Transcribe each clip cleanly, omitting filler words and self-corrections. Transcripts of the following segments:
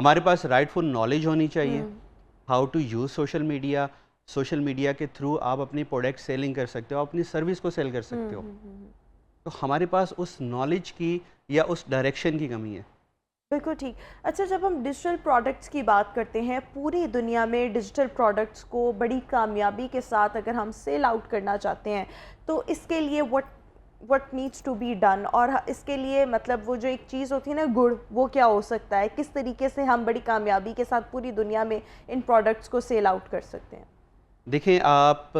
हमारे पास rightful knowledge होनी चाहिए, how to use social media के थ्रू आप अपनी प्रोडक्ट सेलिंग कर सकते हो, आप अपनी सर्विस को सेल कर सकते हो। तो हमारे पास उस नॉलेज की या उस डायरेक्शन की कमी है। बिल्कुल ठीक। अच्छा, जब हम डिजिटल प्रोडक्ट्स की बात करते हैं, पूरी दुनिया में डिजिटल प्रोडक्ट्स को बड़ी कामयाबी के साथ अगर हम सेल आउट करना चाहते हैं तो इसके लिए what needs to be done, और इसके लिए मतलब वो जो एक चीज़ होती है ना गुड़, वो क्या हो सकता है, किस तरीके से हम बड़ी कामयाबी के साथ पूरी दुनिया में इन प्रोडक्ट्स को सेल आउट कर सकते हैं? देखिए, आप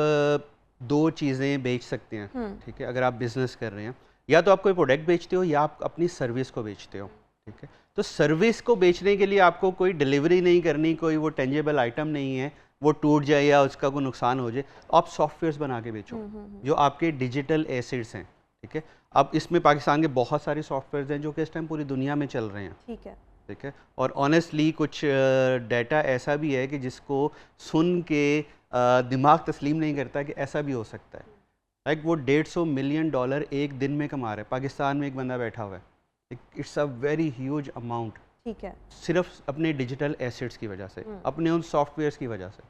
दो चीज़ें बेच सकते हैं, ठीक है, अगर आप बिज़नेस कर रहे हैं, या तो आप कोई प्रोडक्ट बेचते हो या आप अपनी सर्विस को बेचते हो, ठीक है। तो सर्विस को बेचने के लिए आपको कोई डिलीवरी नहीं करनी, कोई वो टेंजेबल आइटम नहीं है, वो टूट जाए या उसका कोई नुकसान हो जाए, आप सॉफ्टवेयर्स बना के बेचो जो आपके डिजिटल एसेट्स हैं, ठीक है। अब इसमें पाकिस्तान के बहुत सारे सॉफ्टवेयर्स हैं जो कि इस टाइम पूरी दुनिया में चल रहे हैं, ठीक है। और ऑनेस्टली कुछ डाटा ऐसा भी है कि जिसको सुन के दिमाग तस्लीम नहीं करता कि ऐसा भी हो सकता है। लाइक वो $150 मिलियन एक दिन में कमा रहा है, पाकिस्तान में एक बंदा बैठा हुआ है, it's a very huge amount, ठीक है, सिर्फ अपने डिजिटल एसेट्स की वजह से, अपने उन सॉफ्टवेयर्स की वजह से।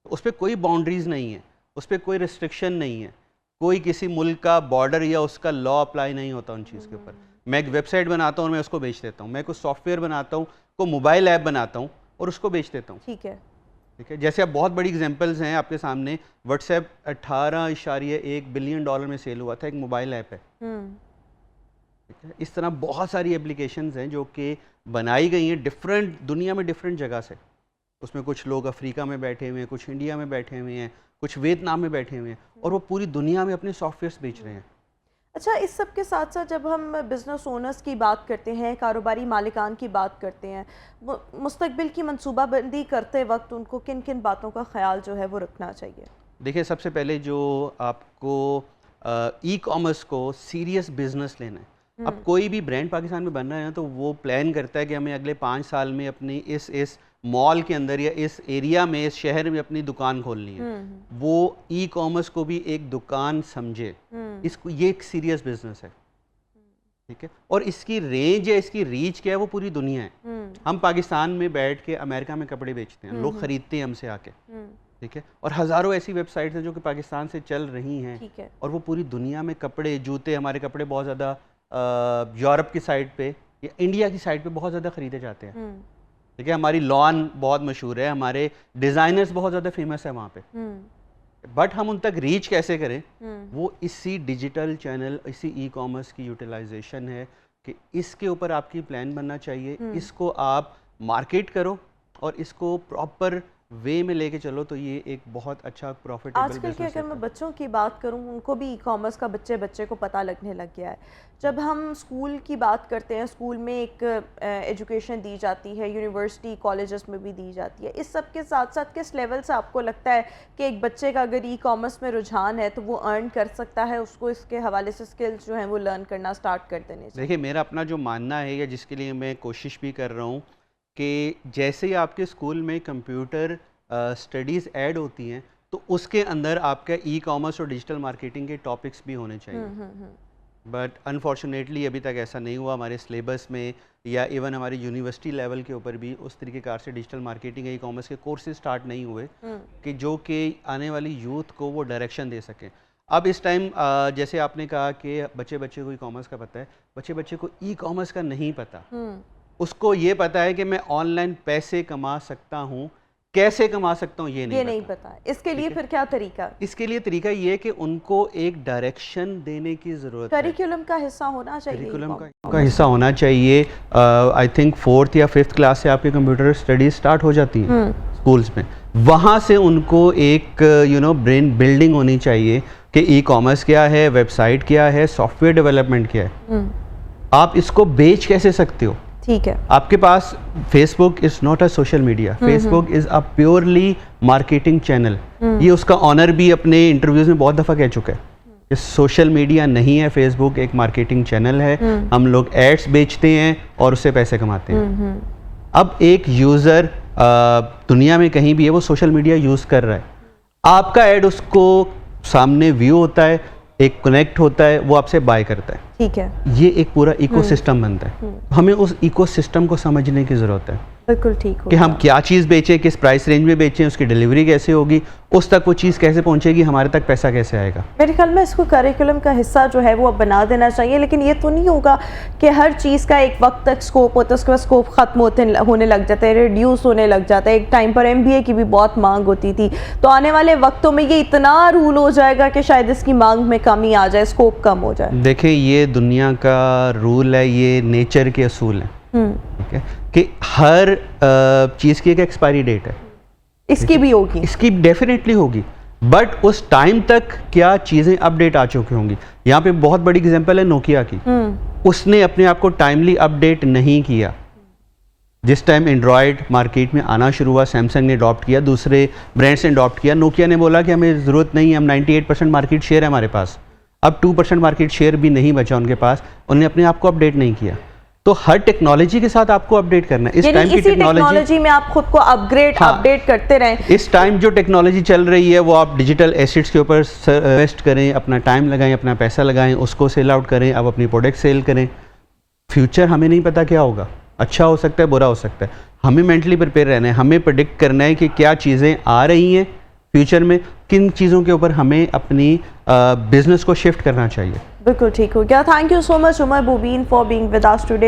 उस पर कोई बाउंड्रीज नहीं है, उस पर कोई रिस्ट्रिक्शन नहीं है, कोई किसी मुल्क का बॉर्डर या उसका लॉ अप्लाई नहीं होता उन चीज़ के ऊपर। मैं एक वेबसाइट बनाता हूँ और मैं उसको बेच देता हूँ, मैं कुछ सॉफ्टवेयर बनाता हूँ, कोई मोबाइल ऐप बनाता हूँ और उसको बेच देता हूँ, ठीक है, ठीक है। जैसे अब बहुत बड़ी एग्जांपल्स हैं आपके सामने, व्हाट्सएप $18.1 बिलियन में सेल हुआ था, एक मोबाइल ऐप है, ठीक है। इस तरह बहुत सारी एप्लीकेशंस हैं जो कि बनाई गई हैं डिफरेंट दुनिया में, डिफरेंट जगह से। उसमें कुछ लोग अफ्रीका में बैठे हुए हैं, कुछ इंडिया में बैठे हुए हैं, कुछ वियतनाम में बैठे हुए हैं, और वो पूरी दुनिया में अपने सॉफ्टवेयर्स बेच रहे हैं। अच्छा, इस सब के साथ साथ जब हम बिज़नेस ओनर्स की बात करते हैं, कारोबारी मालिकान की बात करते हैं, मुस्तकबिल की मंसूबाबंदी करते वक्त उनको किन किन बातों का ख्याल जो है वो रखना चाहिए? देखिए, सबसे पहले जो आपको ई कॉमर्स को सीरियस बिजनेस लेना है। अब कोई भी ब्रांड पाकिस्तान में बन रहा है ना, तो वो प्लान करता है कि हमें अगले 5 साल में अपनी इस मॉल के अंदर या इस एरिया में, इस शहर में अपनी दुकान खोलनी है। वो ई कॉमर्स को भी एक दुकान समझे, इसको, ये एक सीरियस बिजनेस है, ठीक है। और इसकी रेंज या इसकी रीच क्या है, वो पूरी दुनिया है। हम पाकिस्तान में बैठ के अमेरिका में कपड़े बेचते हैं, लोग खरीदते हैं हमसे आके, ठीक है। और हज़ारों ऐसी वेबसाइट्स हैं जो कि पाकिस्तान से चल रही हैं, ठीक है। और वो पूरी दुनिया में कपड़े, जूते, हमारे कपड़े बहुत ज़्यादा यूरोप की साइड पे या इंडिया की साइड पे बहुत ज़्यादा ख़रीदे जाते हैं, ठीक है। हमारी लॉन बहुत मशहूर है, हमारे डिज़ाइनर्स बहुत ज़्यादा फेमस है वहाँ पे, बट हम उन तक रीच कैसे करें, वो इसी डिजिटल चैनल, इसी ई कॉमर्स की यूटिलाइजेशन है कि इसके ऊपर आपकी प्लान बनना चाहिए। इसको आप मार्केट करो और इसको प्रॉपर वे में लेके चलो, तो ये एक बहुत अच्छा प्रॉफिटेबल आजकल के अगर मैं बच्चों की बात करूं, उनको भी ई कॉमर्स का बच्चे को पता लगने लग गया है। जब हम स्कूल की बात करते हैं, स्कूल में एक एजुकेशन दी जाती है, यूनिवर्सिटी कॉलेजेस में भी दी जाती है, इस सब के साथ साथ किस लेवल से आपको लगता है कि एक बच्चे का अगर ई कॉमर्स में रुझान है तो वो अर्न कर सकता है, उसको इसके हवाले से स्किल्स जो हैं वो लर्न करना स्टार्ट कर देने चाहिए? देखिए, मेरा अपना जो मानना है, या जिसके लिए मैं कोशिश भी कर रहा हूँ, कि जैसे ही आपके स्कूल में कंप्यूटर स्टडीज़ ऐड होती हैं, तो उसके अंदर आपका ई कॉमर्स और डिजिटल मार्केटिंग के टॉपिक्स भी होने चाहिए। बट अनफॉर्चुनेटली अभी तक ऐसा नहीं हुआ हमारे सिलेबस में, या इवन हमारी यूनिवर्सिटी लेवल के ऊपर भी उस तरीके से डिजिटल मार्केटिंग या ई कॉमर्स के कोर्सेज स्टार्ट नहीं हुए कि जो कि आने वाली यूथ को वो डायरेक्शन दे सकें। अब इस टाइम जैसे आपने कहा कि बच्चे को ई कॉमर्स का पता है, बच्चे को ई कॉमर्स का नहीं पता। उसको ये पता है कि मैं ऑनलाइन पैसे कमा सकता हूँ, कैसे कमा सकता हूँ ये नहीं पता। इसके लिए फिर क्या तरीका? इसके लिए तरीका ये है कि उनको एक डायरेक्शन देने की जरूरत है। करिकुलम का हिस्सा होना चाहिए, करिकुलम का हिस्सा होना चाहिए। आई थिंक 4th या 5th क्लास से आपके कंप्यूटर स्टडीज स्टार्ट हो जाती हैं स्कूल्स में। वहाँ से उनको एक ब्रेन बिल्डिंग होनी चाहिए कि ई कॉमर्स क्या है, वेबसाइट क्या है, सॉफ्टवेयर डेवलपमेंट क्या है, आप इसको बेच कैसे सकते हो, ठीक है। आपके पास Facebook is not a social media, Facebook is a purely marketing channel. ये उसका ऑनर भी अपने इंटरव्यूज में बहुत दफ़ा कह चुका है कि सोशल मीडिया नहीं है, फेसबुक एक मार्केटिंग चैनल है। हम लोग एड्स बेचते हैं और उससे पैसे कमाते हैं। अब एक यूज़र दुनिया में कहीं भी है, वो सोशल मीडिया यूज़ कर रहा है, आपका ऐड उसको सामने व्यू होता है, एक कनेक्ट होता है, वो आपसे बाय करता है, ठीक है। ये एक पूरा इकोसिस्टम बनता है। हमें उस इकोसिस्टम को समझने की ज़रूरत है। बिल्कुल ठीक हो कि हम गया। क्या चीज़ बेचें, किस प्राइस रेंज में बेचें, उसकी डिलीवरी कैसे होगी, उस तक वो चीज़ कैसे पहुंचेगी, हमारे तक पैसा कैसे आएगा। मेरे ख्याल में इसको करिकुलम का हिस्सा जो है वो अब बना देना चाहिए, लेकिन ये तो नहीं होगा कि हर चीज़ का एक वक्त तक स्कोप होता है, उसके बाद स्कोप ख़त्म होने लग जाता है, रिड्यूस होने लग जाता है। एक टाइम पर MBA की भी बहुत मांग होती थी, तो आने वाले वक्तों में ये इतना रूल हो जाएगा कि शायद इसकी मांग में कमी आ जाए, स्कोप कम हो जाए। देखें, ये दुनिया का रूल है, ये नेचर के असूल हैं, ठीक है, कि हर चीज़ की एक एक्सपायरी डेट है। इसकी भी होगी। इसकी डेफिनेटली होगी, बट उस टाइम तक क्या चीज़ें अपडेट आ चुकी होंगी। यहाँ पे बहुत बड़ी एग्जांपल है नोकिया की। उसने अपने आप को टाइमली अपडेट नहीं किया। जिस टाइम एंड्रॉयड मार्केट में आना शुरू हुआ, सैमसंग ने अडॉप्ट किया, दूसरे ब्रांड्स ने अडॉप्ट किया, नोकिया ने बोला कि हमें ज़रूरत नहीं है, हम 98% मार्केट शेयर है हमारे पास। अब 2% मार्केट शेयर भी नहीं बचा उनके पास, उन्होंने अपने आप को अपडेट नहीं किया। तो हर टेक्नोलॉजी के साथ आपको अपडेट करना है। इस टाइम की टेक्नोलॉजी में आप खुद को अपडेट करते रहें। इस टाइम जो टेक्नोलॉजी चल रही है वो आप डिजिटल एसेट्स के ऊपर इन्वेस्ट करें, अपना टाइम लगाएं, अपना पैसा लगाएं, उसको सेल आउट करें, अब अपनी प्रोडक्ट सेल करें। फ्यूचर हमें नहीं पता क्या होगा, अच्छा हो सकता है, बुरा हो सकता है। हमें मेंटली प्रिपेयर रहना है, हमें प्रेडिक्ट करना है कि क्या चीज़ें आ रही हैं फ्यूचर में, किन चीज़ों के ऊपर हमें अपनी बिजनेस को शिफ्ट करना चाहिए। बिल्कुल ठीक हो गया। Thank you so much Umar Mubeen for being with us today.